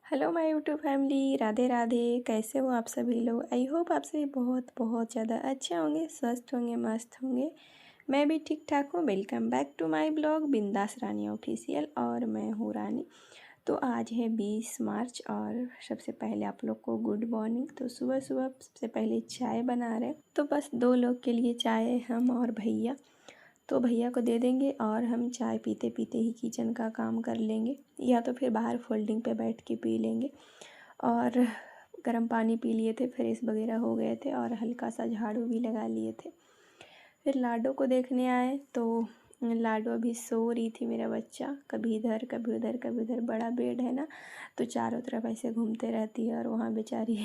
Hello my YouTube family, Radhe Radhe. कैसे हो आप सभी लोग? आई होप आप सभी बहुत बहुत ज़्यादा अच्छे होंगे, स्वस्थ होंगे, मस्त होंगे। मैं भी ठीक ठाक हूँ। Welcome back to my blog Bindaas Rani official, और मैं हूँ रानी। तो आज है 20 मार्च और सबसे पहले आप लोग को गुड मॉर्निंग। तो सुबह सुबह सबसे पहले चाय बना रहे, तो बस 2 लोग के लिए चाय है, हम और भैया। तो भैया को दे देंगे और हम चाय पीते पीते ही किचन का काम कर लेंगे, या तो फिर बाहर फोल्डिंग पे बैठ के पी लेंगे। और गर्म पानी पी लिए थे, फ्रेश वगैरह हो गए थे और हल्का सा झाड़ू भी लगा लिए थे। फिर लाडो को देखने आए तो लाडो अभी सो रही थी, मेरा बच्चा। कभी इधर कभी उधर कभी उधर, बड़ा बेड है ना, तो चारों तरफ ऐसे घूमते रहती है और वहाँ बेचारी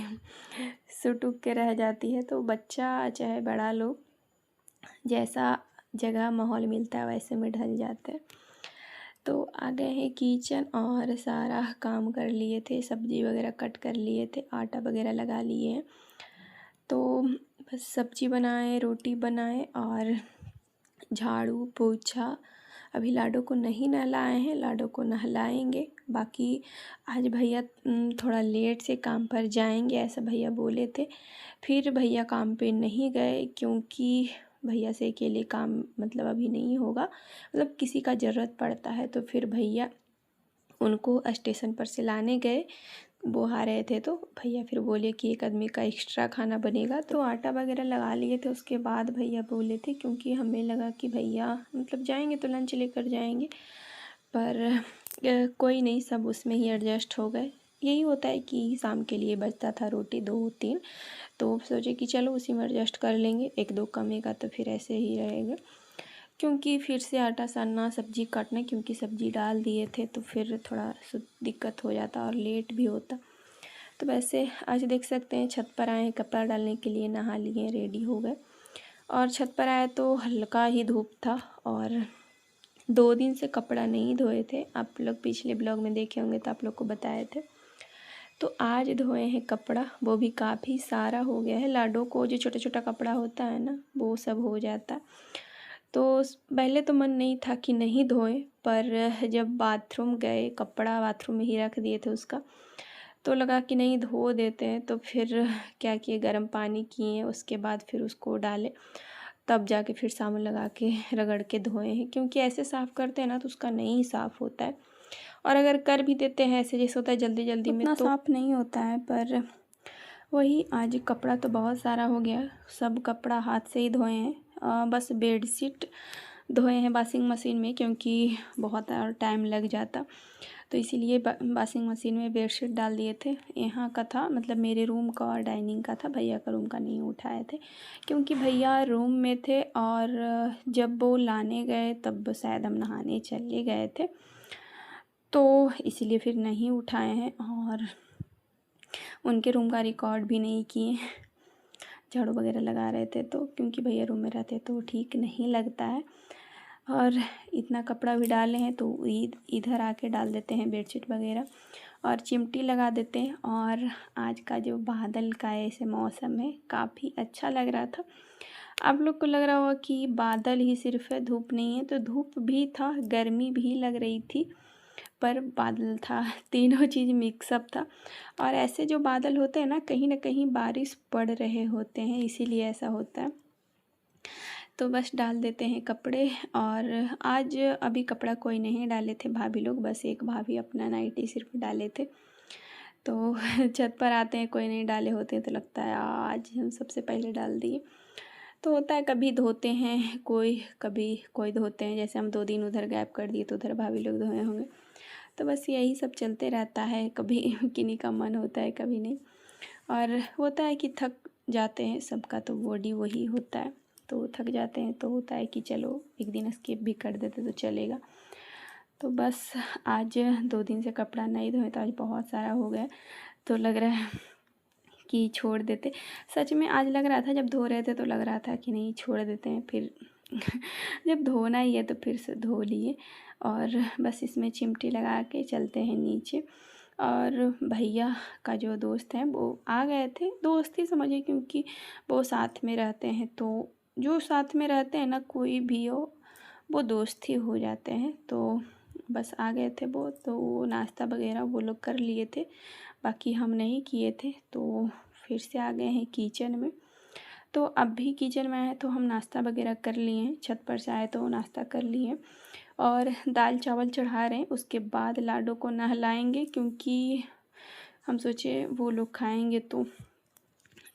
सुटुक के रह जाती है। तो बच्चा चाहे बड़ा लोग, जैसा जगह माहौल मिलता है वैसे में ढल जाते हैं। तो आ गए हैं किचन और सारा काम कर लिए थे, सब्जी वगैरह कट कर लिए थे, आटा वगैरह लगा लिए हैं। तो बस सब्जी बनाए, रोटी बनाए और झाड़ू पोछा। अभी लाडो को नहीं नहलाए हैं, लाडो को नहलाएंगे। बाकी आज भैया थोड़ा लेट से काम पर जाएंगे, ऐसा भैया बोले थे। फिर भैया काम पे नहीं गए क्योंकि भैया से अकेले काम मतलब अभी नहीं होगा, मतलब किसी का ज़रूरत पड़ता है। तो फिर भैया उनको स्टेशन पर से लाने गए, वो आ रहे थे। तो भैया फिर बोले कि एक आदमी का एक्स्ट्रा खाना बनेगा, तो आटा वगैरह लगा लिए थे। उसके बाद भैया बोले थे, क्योंकि हमें लगा कि भैया मतलब जाएंगे तो लंच लेकर जाएंगे, पर कोई नहीं, सब उसमें ही एडजस्ट हो गए। यही होता है कि शाम के लिए बचता था रोटी 2-3, तो सोचे कि चलो उसी में एडजस्ट कर लेंगे, 1-2 कमेगा तो फिर ऐसे ही रहेगा। क्योंकि फिर से आटा सानना, सब्जी काटना, क्योंकि सब्जी डाल दिए थे तो फिर थोड़ा दिक्कत हो जाता और लेट भी होता। तो वैसे आज देख सकते हैं छत पर आए हैं कपड़ा डालने के लिए, नहा लिए, रेडी हो गए। और छत पर आए तो हल्का ही धूप था और 2 दिन से कपड़ा नहीं धोए थे। आप लोग पिछले ब्लॉग में देखे होंगे तो आप लोग को बताए थे। तो आज धोए हैं कपड़ा, वो भी काफ़ी सारा हो गया है। लाडो को जो छोटा छोटा कपड़ा होता है ना, वो सब हो जाता। तो पहले तो मन नहीं था कि नहीं धोएं, पर जब बाथरूम गए, कपड़ा बाथरूम में ही रख दिए थे उसका, तो लगा कि नहीं धो देते हैं। तो फिर क्या किए, गर्म पानी किए, उसके बाद फिर उसको डाले, तब जाके फिर साबुन लगा के रगड़ के धोए हैं। क्योंकि ऐसे साफ़ करते हैं ना तो उसका नहीं साफ़ होता है, और अगर कर भी देते हैं ऐसे जैसे होता है जल्दी जल्दी में, तो साफ़ नहीं होता है। पर वही आज कपड़ा तो बहुत सारा हो गया, सब कपड़ा हाथ से ही धोए हैं। बस बेडशीट धोए हैं वॉशिंग मशीन में, क्योंकि बहुत और टाइम लग जाता, तो इसीलिए वॉशिंग मशीन में बेडशीट डाल दिए थे। यहाँ का था, मतलब मेरे रूम का और डाइनिंग का था, भैया का रूम का नहीं उठाए थे क्योंकि भैया रूम में थे। और जब वो लाने गए तब शायद हम नहाने चले गए थे, तो इसलिए फिर नहीं उठाए हैं। और उनके रूम का रिकॉर्ड भी नहीं किए, झाड़ू वगैरह लगा रहे थे तो, क्योंकि भैया रूम में रहते तो ठीक नहीं लगता है। और इतना कपड़ा भी डाले हैं तो इधर आके डाल देते हैं बेडशीट वगैरह, और चिमटी लगा देते हैं। और आज का जो बादल का ऐसे मौसम है, काफ़ी अच्छा लग रहा था। आप लोग को लग रहा होगा कि बादल ही सिर्फ है, धूप नहीं है, तो धूप भी था, गर्मी भी लग रही थी, पर बादल था, तीनों चीज़ मिक्सअप था। और ऐसे जो बादल होते हैं ना कहीं बारिश पड़ रहे होते हैं, इसीलिए ऐसा होता है। तो बस डाल देते हैं कपड़े। और आज अभी कपड़ा कोई नहीं डाले थे भाभी लोग, बस एक भाभी अपना नाइटी सिर्फ डाले थे। तो छत पर आते हैं, कोई नहीं डाले होते हैं तो लगता है आज हम सबसे पहले डाल दिए। तो होता है, कभी धोते हैं कोई, कभी कोई धोते हैं। जैसे हम 2 दिन उधर गैप कर दिए तो उधर भाभी लोग धोए होंगे। तो बस यही सब चलते रहता है, कभी किन्हीं का मन होता है कभी नहीं। और होता है कि थक जाते हैं, सबका तो बॉडी वही होता है, तो थक जाते हैं तो होता है कि चलो एक दिन स्किप भी कर देते तो चलेगा। तो बस आज 2 दिन से कपड़ा नहीं धोए तो आज बहुत सारा हो गया, तो लग रहा है कि छोड़ देते। सच में आज लग रहा था, जब धो रहे थे तो लग रहा था कि नहीं छोड़ देते हैं, फिर जब धोना ही है तो फिर से धो लिए। और बस इसमें चिमटी लगा के चलते हैं नीचे। और भैया का जो दोस्त है वो आ गए थे, दोस्त ही समझिए, क्योंकि वो साथ में रहते हैं। तो जो साथ में रहते हैं ना, कोई भी हो, वो दोस्त ही हो जाते हैं। तो बस आ गए थे वो, तो वो नाश्ता वगैरह वो लोग कर लिए थे, बाकी हम नहीं किए थे। तो फिर से आ गए हैं किचन में। तो अब भी किचन में आए तो हम नाश्ता वगैरह कर लिए हैं, छत पर से आए तो नाश्ता कर लिए और दाल चावल चढ़ा रहे हैं। उसके बाद लाडो को नहलाएंगे, क्योंकि हम सोचे वो लोग खाएंगे तो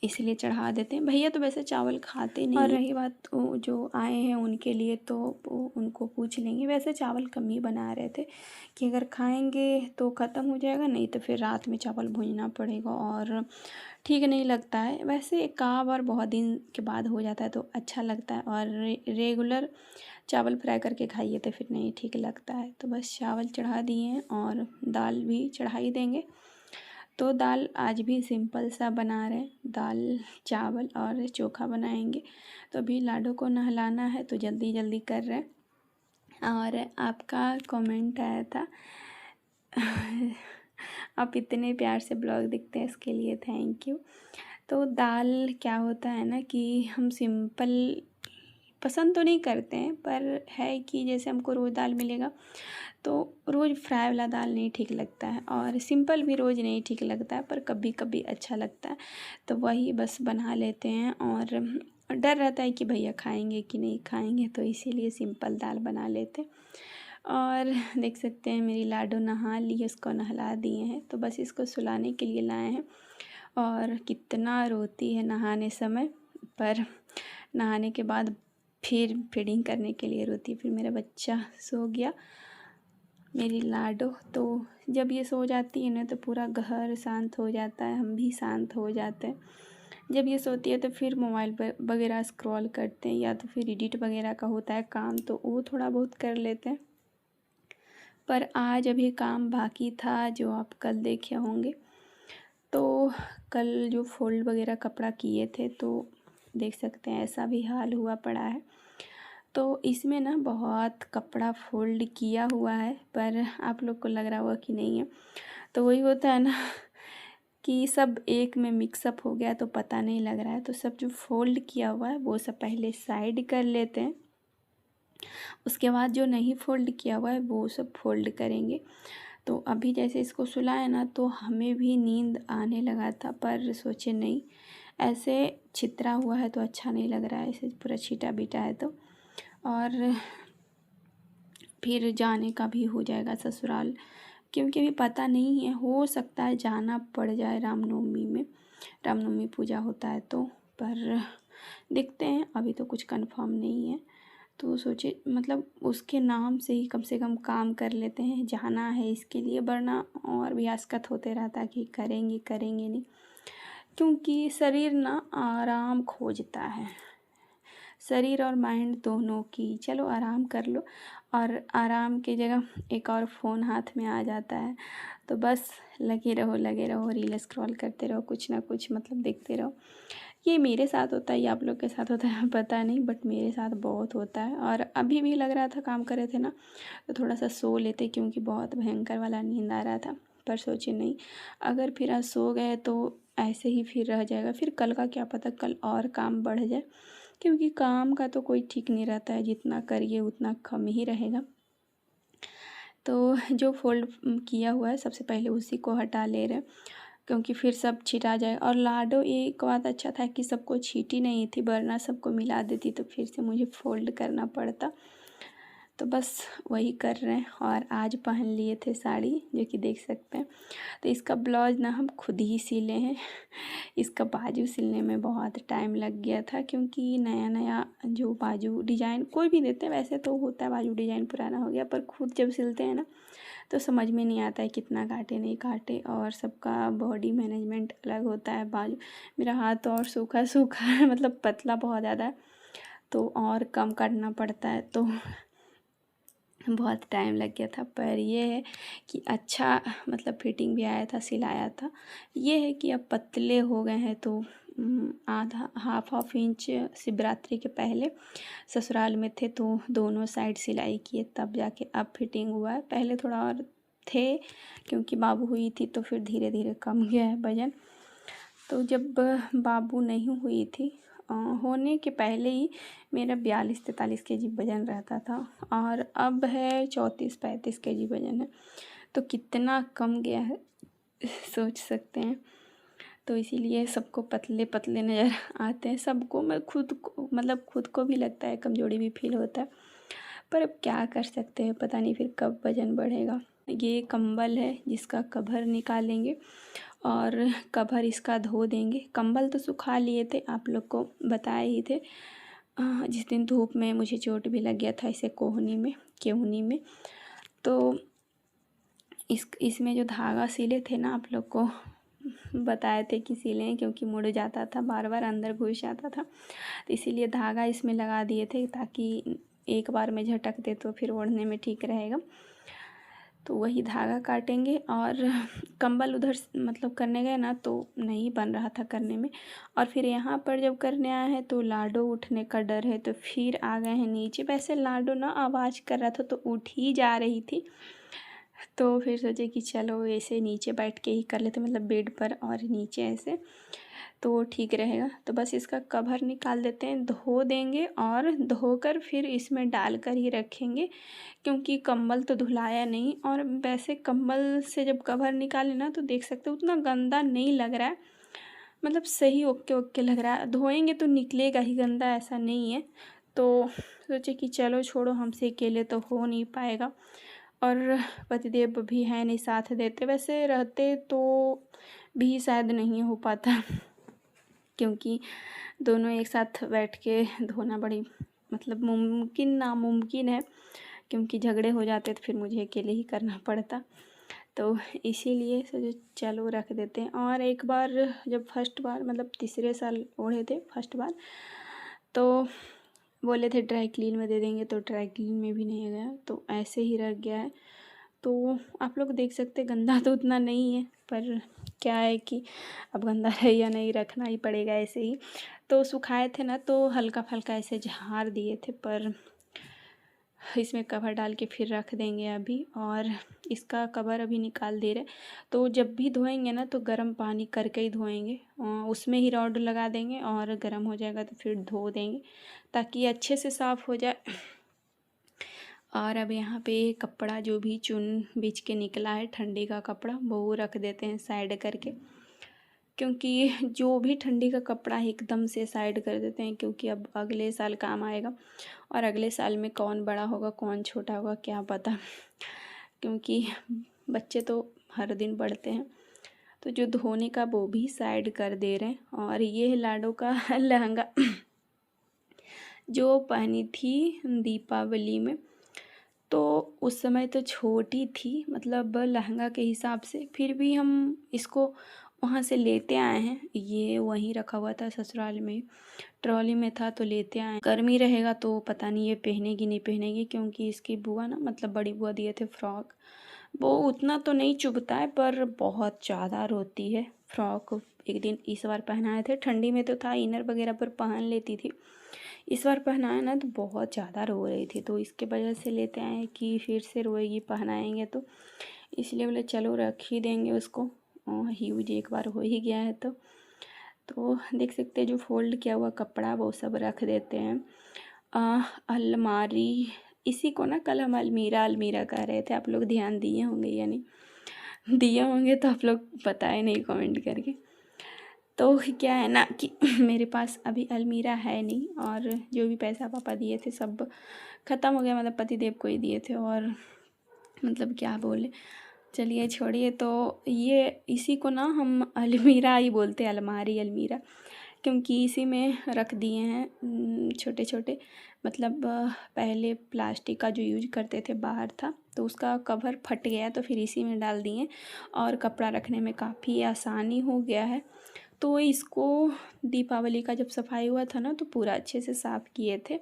इसलिए चढ़ा देते हैं। भैया तो वैसे चावल खाते नहीं। और रही बात वो जो आए हैं उनके लिए, तो वो उनको पूछ लेंगे। वैसे चावल कम ही बना रहे थे कि अगर खाएंगे तो ख़त्म हो जाएगा, नहीं तो फिर रात में चावल भूनना पड़ेगा और ठीक नहीं लगता है। वैसे एक बार बहुत दिन के बाद हो जाता है तो अच्छा लगता है, और रेगुलर चावल फ्राई करके खाइए तो फिर नहीं ठीक लगता है। तो बस चावल चढ़ा दिए हैं और दाल भी चढ़ा ही देंगे। तो दाल आज भी सिंपल सा बना रहे हैं, दाल चावल और चोखा बनाएंगे। तो अभी लाडो को नहलाना है तो जल्दी जल्दी कर रहे हैं। और आपका कमेंट आया था आप इतने प्यार से ब्लॉग देखते हैं, इसके लिए थैंक यू। तो दाल क्या होता है ना कि हम सिंपल पसंद तो नहीं करते हैं, पर है कि जैसे हमको रोज़ दाल मिलेगा तो रोज़ फ्राई वाला दाल नहीं ठीक लगता है, और सिंपल भी रोज़ नहीं ठीक लगता है, पर कभी कभी अच्छा लगता है। तो वही बस बना लेते हैं, और डर रहता है कि भैया खाएंगे कि नहीं खाएंगे, तो इसीलिए सिंपल दाल बना लेते हैं। और देख सकते हैं मेरी लाडो नहा ली, उसको नहला दिए हैं, तो बस इसको सुलाने के लिए लाए हैं। और कितना रोती है नहाने समय, पर नहाने के बाद फिर फीडिंग करने के लिए रोती है। फिर मेरा बच्चा सो गया, मेरी लाडो। तो जब ये सो जाती है ना तो पूरा घर शांत हो जाता है, हम भी शांत हो जाते हैं। जब ये सोती है तो फिर मोबाइल पर वगैरह स्क्रॉल करते हैं, या तो फिर एडिट वगैरह का होता है काम तो वो थोड़ा बहुत कर लेते हैं। पर आज अभी काम बाकी था जो आप कल देखे होंगे। तो कल जो फोल्ड वगैरह कपड़ा किए थे तो देख सकते हैं ऐसा भी हाल हुआ पड़ा है। तो इसमें ना बहुत कपड़ा फोल्ड किया हुआ है, पर आप लोग को लग रहा होगा कि नहीं है। तो वही होता है ना कि सब एक में मिक्सअप हो गया तो पता नहीं लग रहा है। तो सब जो फोल्ड किया हुआ है वो सब पहले साइड कर लेते हैं, उसके बाद जो नहीं फोल्ड किया हुआ है वो सब फोल्ड करेंगे। तो अभी जैसे इसको सुलाया ना तो हमें भी नींद आने लगा था, पर सोचे नहीं, ऐसे छितरा हुआ है तो अच्छा नहीं लग रहा है, ऐसे पूरा छीटा बीटा है तो। और फिर जाने का भी हो जाएगा ससुराल, क्योंकि अभी पता नहीं है, हो सकता है जाना पड़ जाए रामनवमी में, रामनवमी पूजा होता है तो। पर देखते हैं, अभी तो कुछ कंफर्म नहीं है। तो सोचे मतलब उसके नाम से ही कम से कम काम कर लेते हैं, जाना है इसके लिए, वरना और भी आसकत होते रहता है कि करेंगे करेंगे नहीं, क्योंकि शरीर ना आराम खोजता है, शरीर और माइंड दोनों की। चलो आराम कर लो, और आराम की जगह एक और फ़ोन हाथ में आ जाता है, तो बस लगे रहो रील स्क्रॉल करते रहो, कुछ ना कुछ मतलब देखते रहो। ये मेरे साथ होता है या आप लोग के साथ होता है पता नहीं, बट मेरे साथ बहुत होता है। और अभी भी लग रहा था काम कर रहे थे ना तो थोड़ा सा सो लेते, क्योंकि बहुत भयंकर वाला नींद आ रहा था। पर सोचे नहीं, अगर फिर आज सो गए तो ऐसे ही फिर रह जाएगा, फिर कल का क्या पता, कल और काम बढ़ जाए, क्योंकि काम का तो कोई ठीक नहीं रहता है, जितना करिए उतना कम ही रहेगा। तो जो फोल्ड किया हुआ है सबसे पहले उसी को हटा ले रहे हैं, क्योंकि फिर सब छिटा जाए। और लाडो एक बात अच्छा था कि सबको छीटी नहीं थी, वरना सबको मिला देती तो फिर से मुझे फोल्ड करना पड़ता। तो बस वही कर रहे हैं। और आज पहन लिए थे साड़ी, जो कि देख सकते हैं। तो इसका ब्लाउज ना हम खुद ही सिले हैं, इसका बाजू सिलने में बहुत टाइम लग गया था, क्योंकि नया नया जो बाजू डिज़ाइन कोई भी देते हैं, वैसे तो होता है बाजू डिज़ाइन पुराना हो गया, पर खुद जब सिलते हैं ना तो समझ में नहीं आता है कितना काटे नहीं काटे, और सबका बॉडी मैनेजमेंट अलग होता है। बाजू मेरा हाथ और सूखा सूखा है, मतलब पतला बहुत ज़्यादा है, तो और कम करना पड़ता है, तो बहुत टाइम लग गया था। पर ये है कि अच्छा मतलब फिटिंग भी आया था, सिलाया था। ये है कि अब पतले हो गए हैं, तो आधा हाफ इंच शिवरात्रि के पहले ससुराल में थे तो दोनों साइड सिलाई किए, तब जाके अब फिटिंग हुआ है। पहले थोड़ा और थे, क्योंकि बाबू हुई थी तो फिर धीरे धीरे कम गया है वजन। तो जब बाबू नहीं हुई थी होने के पहले ही मेरा 42-43 केजी वज़न रहता था और अब है 34-35 केजी वज़न है। तो कितना कम गया है सोच सकते हैं। तो इसीलिए सबको पतले पतले नज़र आते हैं, सबको, मैं खुद को, मतलब खुद को भी लगता है, कमज़ोरी भी फील होता है, पर अब क्या कर सकते हैं, पता नहीं फिर कब वज़न बढ़ेगा। ये कंबल है जिसका कवर निकालेंगे और कवर इसका धो देंगे। कंबल तो सुखा लिए थे, आप लोग को बताए ही थे। जिस दिन धूप में मुझे चोट भी लग गया था इसे केहूनी में। तो इसमें जो धागा सिले थे ना, आप लोग को बताए थे कि सिलें, क्योंकि मुड़ जाता था, बार बार अंदर घुस जाता था, तो इसीलिए धागा इसमें लगा दिए थे ताकि एक बार में झटक दे तो फिर ओढ़ने में ठीक रहेगा। तो वही धागा काटेंगे और कंबल उधर मतलब करने गए ना तो नहीं बन रहा था करने में, और फिर यहाँ पर जब करने आए हैं तो लाडो उठने का डर है, तो फिर आ गए हैं नीचे। वैसे लाडो ना आवाज़ कर रहा था तो उठ ही जा रही थी, तो फिर सोचे कि चलो ऐसे नीचे बैठ के ही कर लेते, मतलब बेड पर और नीचे ऐसे, तो ठीक रहेगा। तो बस इसका कवर निकाल देते हैं, धो देंगे और धोकर फिर इसमें डालकर ही रखेंगे, क्योंकि कंबल तो धुलाया नहीं। और वैसे कंबल से जब कवर निकाले ना तो देख सकते हो उतना गंदा नहीं लग रहा है, मतलब सही ओके ओके लग रहा है। धोएंगे तो निकलेगा ही गंदा, ऐसा नहीं है। तो सोचे कि चलो छोड़ो, हमसे अकेले तो हो नहीं पाएगा, और पतिदेव भी हैं नहीं साथ देते, वैसे रहते तो भी शायद नहीं हो पाता क्योंकि दोनों एक साथ बैठ के धोना बड़ी मतलब नामुमकिन है, क्योंकि झगड़े हो जाते तो फिर मुझे अकेले ही करना पड़ता। तो इसीलिए सोचो चलो रख देते हैं। और एक बार जब फर्स्ट बार मतलब तीसरे साल ओढ़े थे फर्स्ट बार, तो बोले थे ड्राई क्लीन में दे देंगे, तो ड्राई क्लीन में भी नहीं गया, तो ऐसे ही रख गया है। तो आप लोग देख सकते हैं गंदा तो उतना नहीं है, पर क्या है कि अब गंदा रहे या नहीं, रखना ही पड़ेगा ऐसे ही। तो सुखाए थे ना तो हल्का फल्का ऐसे झाड़ दिए थे, पर इसमें कवर डाल के फिर रख देंगे अभी। और इसका कवर अभी निकाल दे रहे, तो जब भी धोएंगे ना तो गर्म पानी करके ही धोएंगे, उसमें ही रॉड लगा देंगे और गर्म हो जाएगा तो फिर धो देंगे ताकि अच्छे से साफ़ हो जाए। और अब यहाँ पे कपड़ा जो भी चुन बीच के निकला है ठंडी का कपड़ा, वो रख देते हैं साइड करके, क्योंकि जो भी ठंडी का कपड़ा है एकदम से साइड कर देते हैं, क्योंकि अब अगले साल काम आएगा। और अगले साल में कौन बड़ा होगा कौन छोटा होगा क्या पता, क्योंकि बच्चे तो हर दिन बढ़ते हैं। तो जो धोने का वो भी साइड कर दे रहे हैं। और ये है लाडो का लहंगा जो पहनी थी दीपावली में, तो उस समय तो छोटी थी, मतलब लहंगा के हिसाब से, फिर भी हम इसको वहाँ से लेते आए हैं। ये वहीं रखा हुआ था ससुराल में, ट्रॉली में था तो लेते आए। गर्मी रहेगा तो पता नहीं ये पहनेगी नहीं पहनेगी, क्योंकि इसकी बुआ ना मतलब बड़ी बुआ दिए थे फ्रॉक, वो उतना तो नहीं चुभता है पर बहुत ज़्यादा रोती है फ्रॉक। एक दिन इस बार पहनाए थे, ठंडी में तो था इनर वगैरह पर पहन लेती थी, इस बार पहनाया ना तो बहुत ज़्यादा रो रही थी, तो इसके वजह से लेते आए कि फिर से रोएगी पहनाएंगे तो, इसलिए बोले चलो रख ही देंगे उसको, यूज एक बार हो ही गया है। तो देख सकते हैं जो फोल्ड किया हुआ कपड़ा वो सब रख देते हैं। अलमारी, इसी को ना कल हम अलमीरा कह रहे थे, आप लोग ध्यान दिए होंगे या नहीं दिए होंगे तो आप लोग बताए नहीं कमेंट करके। तो क्या है ना कि मेरे पास अभी अलमीरा है नहीं, और जो भी पैसा पापा दिए थे सब ख़त्म हो गया, मतलब पतिदेव को ही दिए थे, और मतलब क्या बोले, चलिए छोड़िए। तो ये इसी को ना हम अलमीरा ही बोलते हैं, अलमीरा, क्योंकि इसी में रख दिए हैं छोटे छोटे, मतलब पहले प्लास्टिक का जो यूज करते थे बाहर था तो उसका कवर फट गया, तो फिर इसी में डाल दिए और कपड़ा रखने में काफ़ी आसानी हो गया है। तो इसको दीपावली का जब सफाई हुआ था ना तो पूरा अच्छे से साफ़ किए थे,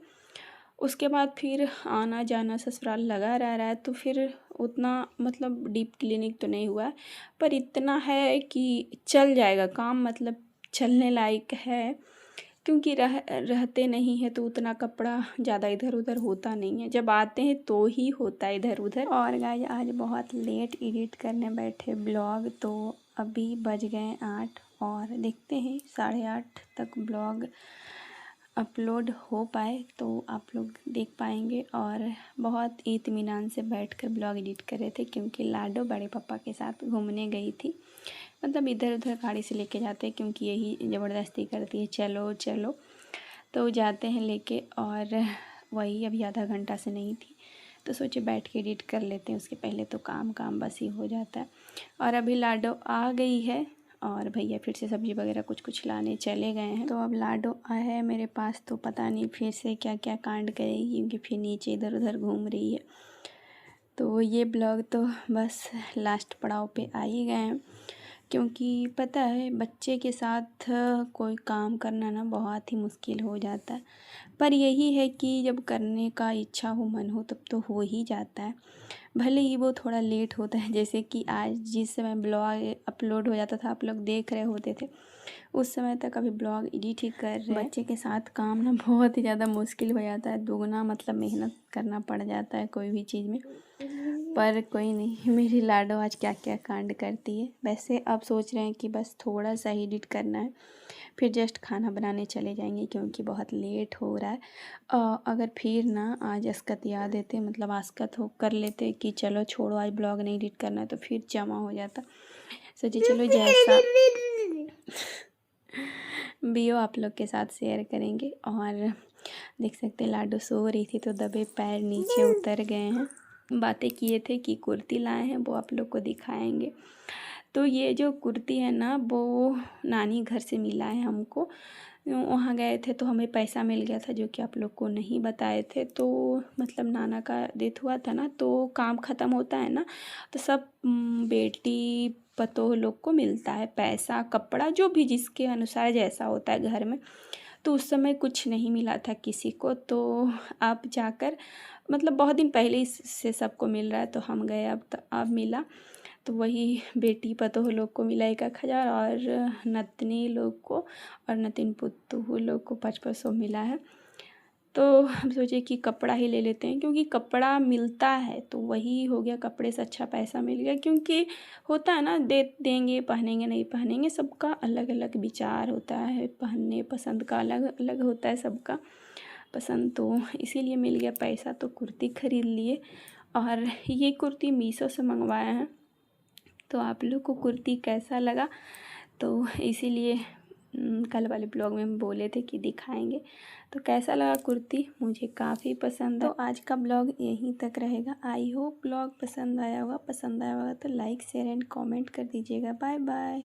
उसके बाद फिर आना जाना ससुराल लगा रह रहा है, तो फिर उतना मतलब डीप क्लीनिंग तो नहीं हुआ है, पर इतना है कि चल जाएगा काम, मतलब चलने लायक है, क्योंकि रहते नहीं है तो उतना कपड़ा ज़्यादा इधर उधर होता नहीं है, जब आते हैं तो ही होता है इधर उधर। और गाइस आज बहुत लेट एडिट करने बैठे ब्लॉग, तो अभी बज गए 8 और देखते हैं 8:30 तक ब्लॉग अपलोड हो पाए तो आप लोग देख पाएंगे। और बहुत इत्मीनान से बैठकर ब्लॉग एडिट कर रहे थे, क्योंकि लाडो बड़े पापा के साथ घूमने गई थी। मतलब इधर उधर गाड़ी से लेके जाते हैं, क्योंकि यही ज़बरदस्ती करती है चलो चलो, तो जाते हैं लेके। और वही अभी आधा घंटा से नहीं थी, तो सोचे बैठ के एडिट कर लेते हैं, उसके पहले तो काम बस ही हो जाता है। और अभी लाडो आ गई है और भैया फिर से सब्ज़ी वगैरह कुछ लाने चले गए हैं। तो अब लाडो आया है मेरे पास, तो पता नहीं फिर से क्या क्या कांड करेगी, क्योंकि फिर नीचे इधर उधर घूम रही है। तो ये ब्लॉग तो बस लास्ट पड़ाव पे आ ही गए हैं, क्योंकि पता है बच्चे के साथ कोई काम करना ना बहुत ही मुश्किल हो जाता है। पर यही है कि जब करने का इच्छा हो, मन हो, तब तो हो ही जाता है, भले ही वो थोड़ा लेट होता है। जैसे कि आज जिस समय ब्लॉग अपलोड हो जाता था, आप लोग देख रहे होते थे, उस समय तक अभी ब्लॉग एडिट ही कर रहे हैं। बच्चे के साथ काम ना बहुत ही ज़्यादा मुश्किल हो जाता है, दुगना मतलब मेहनत करना पड़ जाता है कोई भी चीज़ में। पर कोई नहीं, मेरी लाडो आज क्या क्या कांड करती है। वैसे अब सोच रहे हैं कि बस थोड़ा सा ही एडिट करना है, फिर जस्ट खाना बनाने चले जाएंगे, क्योंकि बहुत लेट हो रहा है। अगर फिर ना आज अस्कत याद देते, मतलब आस्कत हो कर लेते कि चलो छोड़ो आज ब्लॉग नहीं एडिट करना है, तो फिर जमा हो जाता। सोचिए चलो जैसा भी हो आप लोग के साथ शेयर करेंगे। और देख सकते लाडो सो रही थी, तो दबे पैर नीचे उतर गए हैं। बातें किए थे कि कुर्ती लाए हैं, वो आप लोग को दिखाएंगे। तो ये जो कुर्ती है ना, वो नानी घर से मिला है हमको। वहाँ गए थे तो हमें पैसा मिल गया था, जो कि आप लोग को नहीं बताए थे। तो मतलब नाना का डेथ हुआ था ना, तो काम ख़त्म होता है ना, तो सब बेटी पतोह लोग को मिलता है पैसा, कपड़ा, जो भी जिसके अनुसार जैसा होता है घर में। तो उस समय कुछ नहीं मिला था किसी को, तो अब जाकर मतलब बहुत दिन पहले ही से सबको मिल रहा है, तो हम गए, अब मिला। तो वही बेटी पतोह लोग को मिला 1,000, और नतनी लोग को और नतिन पुतोह लोग को 500 मिला है। तो हम सोचे कि कपड़ा ही ले लेते हैं, क्योंकि कपड़ा मिलता है तो वही हो गया, कपड़े से अच्छा पैसा मिल गया। क्योंकि होता है ना, दे देंगे पहनेंगे नहीं पहनेंगे, सबका अलग अलग विचार होता है, पहनने पसंद का अलग अलग होता है सबका पसंद। तो इसीलिए मिल गया पैसा, तो कुर्ती ख़रीद लिए। और ये कुर्ती मीशो से मंगवाया है। तो आप लोग को कुर्ती कैसा लगा, तो इसीलिए कल वाले ब्लॉग में हम बोले थे कि दिखाएंगे। तो कैसा लगा कुर्ती, मुझे काफ़ी पसंद है। तो आज का ब्लॉग यहीं तक रहेगा। आई होप ब्लॉग पसंद आया होगा तो लाइक शेयर एंड कमेंट कर दीजिएगा। Bye bye.